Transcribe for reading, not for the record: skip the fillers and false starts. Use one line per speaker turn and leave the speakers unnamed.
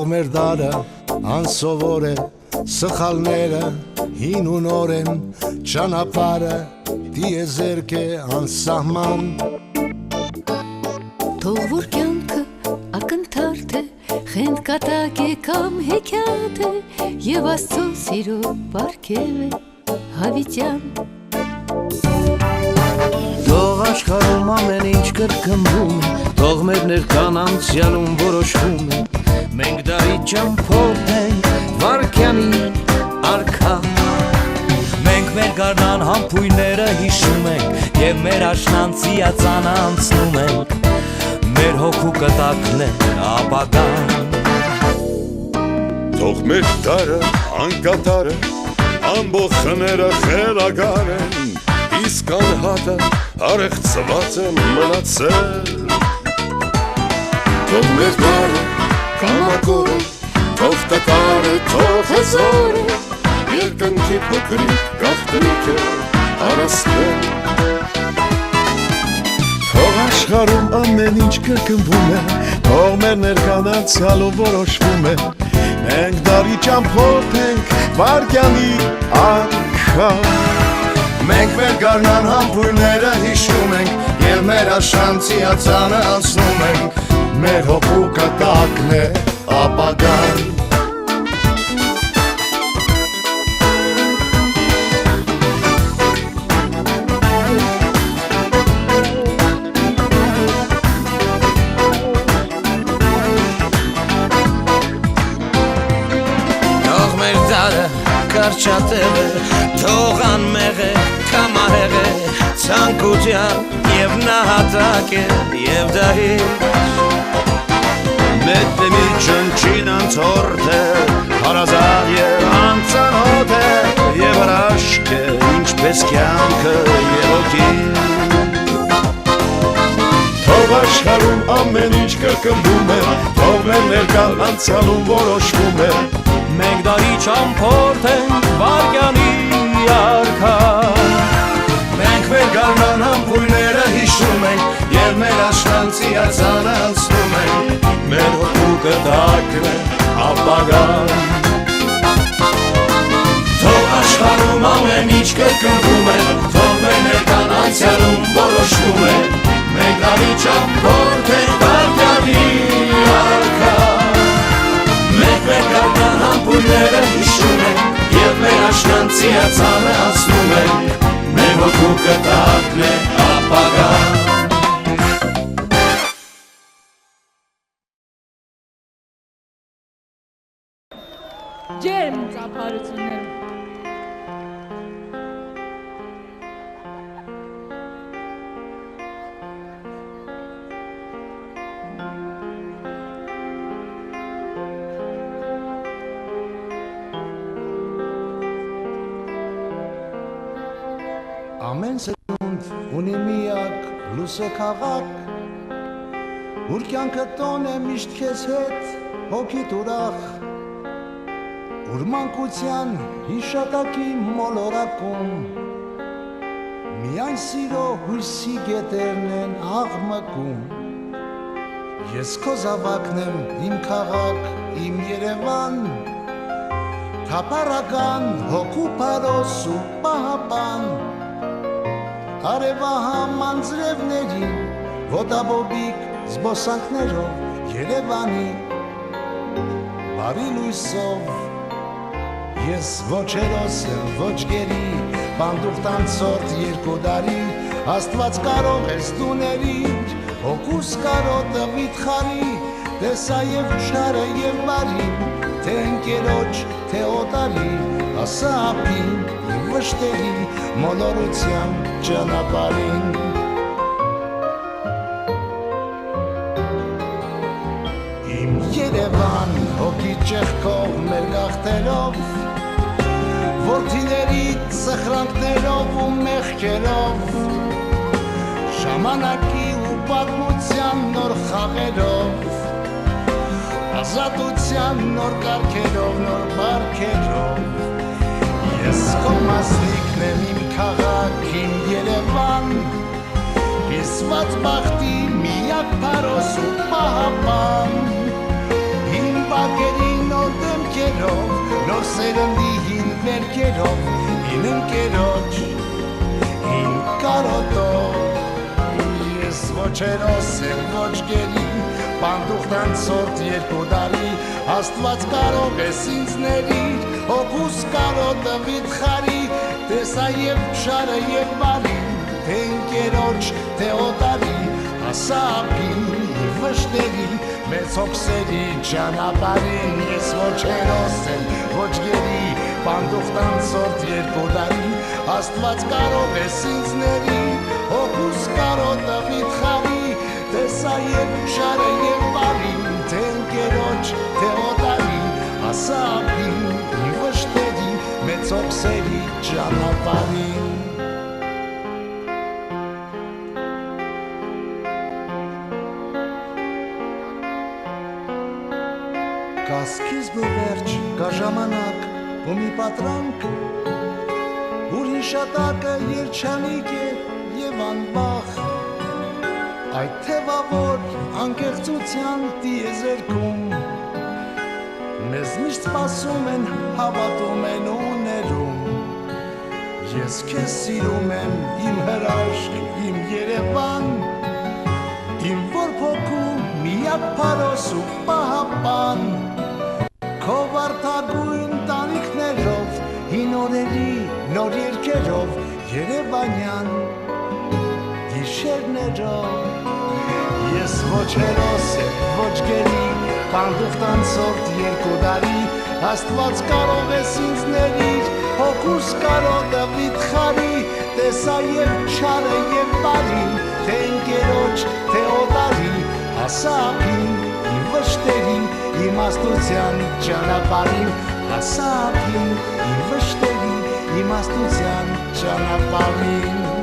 մեր դարը անսովոր է, սխալները հին ու նոր են, ճանապարհը դիեզերք է անսահման։
Թող որ կյանքը ակնթարթ է, խենթ կատակ է կամ հեքիաթ է, և Աստծո սիրո պարգև է հավիտյան։
Թող աշխարհում ամեն ինչ կրկնվում է, թող մեր ներկան անցյալում որոշվում է, մենք դարի ճամփորդ ենք վայրկյանի արքա։
Մենք մեր գարնան համբույրները հիշում ենք և մեր աշնանցիածանը անցնում ենք, մեր հոգու կտակն է ապագան։
Թող մեր դարը անկատար է, ամբողջ խները խելագար են, իսկ անհատը արեղծված է մնացել։ Թող մեր դարը կամակոր է, թող տկար է, թող հզոր է, երկնքի փոքրիկ գաղտնիք է առասպել։ Թող աշխարհում ամեն ինչ կրկնվում է, թող մեր ներկան անցյալում որոշվում է, մենք դարի ճամփորդ ենք վայրկյանի արքա։ Մենք մեր գարնան համբույրները հիշում ենք և մեր աշնանցիածանը անցնում ենք, մեր հոգու կտակն է ապագան։
Թող մեր դարը կարճատև է, թող անմեղ է, կամահեղ է, ցանկության և նահատակ է և դահիճ։
Մետնի ճնչին անցորդ է, հարազատ և անծանոթ է, և հրաշք է, ինչպես կյանքը և հոգին։ Թող աշխարհում ամեն ինչ կրկնվում է, թող մեր ներկան անցյալում որոշվում է,
Մենք դարի ճամփորդ ենք վայրկյանի արքա։
մենք մեր գարնան համբույրները հիշում ենք և մեր աշնանցիածանը անցնում ենք, մեր հոգու կտակն է ապագան։ Թող աշխարհում ամեն ինչ կրկնվում է, թող մեր ներկան անցյալում որոշվում է, մենք դարի ճամփորդ ենք վայրկյանի արքա։ Մենք մեր գարնան համբույրները հիշում ենք և մեր աշնանցիածանը անցնում ենք, մեր հոգու կտակն է ապագան։
Ջերմ ծափարություններ։
Ամեն սերունդ ունի միակ լույսե քաղաք, ուր կյանքը տոն է միշտ քեզ հետ հոգիդ ուրախ, ուր մանկության հիշատակի մոլորակում միայն սիրո հույսի գետերն են աղմկում։ Ես քո զավակն եմ, իմ քաղաք, իմ Երևան, թափառական հոգու փարոս ու պահապան, արևահամ անձրևների ոտաբոբիկ զբոսանքներով Երևանի բարի լույսով։ Ես ոչ հերոս եմ, ոչ գերի, բանդուխտանցորդ երկու դարի, Աստված կարող ես դու ներիր, հոգուս կարոտը վիթխարի, տեսա և չարը և բարի, թե ընկերոջ, թե օտարի, ասա ապին և վշտերի մոլորության ճանապարհին։ Իմ Երևան հոգի ճեղքով մեր գաղթերով, որդիների սխրանքներով ու մեղքերով, ժամանակի ու պատմության նոր խաղերով, ազատության նոր կարգերով, նոր բարքերով, ես քո մասնիկն եմ, իմ քաղաք, իմ Երևան, կիսված բախտի միակ փարոս ու պահապան, իմ բակերի հոգերով նոր սերնդի հին վերքերով հին ընկերոջ հին կարոտով ես ոչ հերոս եմ ոչ գերի պանդուխտան սորտ երկու դարի Աստված կարող ես ինձ ներիր հոգուս կարոտը վիթխարի տեսա և շարը և բարին թե ընկերոջ թե օտարի հասա ափին վշտերի մեծ հոգսերի ճանապարհին ես ոչ հերոս եմ ոչ գերի պանդուխտան սորտ երկու դարի Աստված կարող ես ինձ ներիր հոգուս կարոտը վիթխարի տեսա և շարը և բարին թե ընկերոջ թե օտարի հասա ափին վշտերի մեծ հոգսերի ճանապարհին Կա սկիզբ ու վերջ, կա ժամանակ ու մի պատրանք Ուր հիշատակը երջանիկ է և անվախ Այդ թևավոր անկեղծության տիեզերքում Մեզ միշտ սպասում են, հավատում են ու ներում Ես քեզ սիրում եմ, իմ հրաշք, իմ Երևան Իմ որփոքու միակ փարոս ու պահապան Քո վարդագույն տանիքներով, հին օրերի նոր երգերով Երևանյան գիշերներով Ես ոչ հերոս եմ, ոչ գերի, պանդուխտան սորտ երկու դարի Աստված կարող ես ինձ ներիր, հոգուս կարոտը վիթխարի Տեսա և չարը և բարին, թե ընկերոջ, թե օտարի Հասա ափին, իմ վշտերի, իմաստության ճանապարհին Հասա ափին, իմ վշտերի, իմաստության ճանապարհին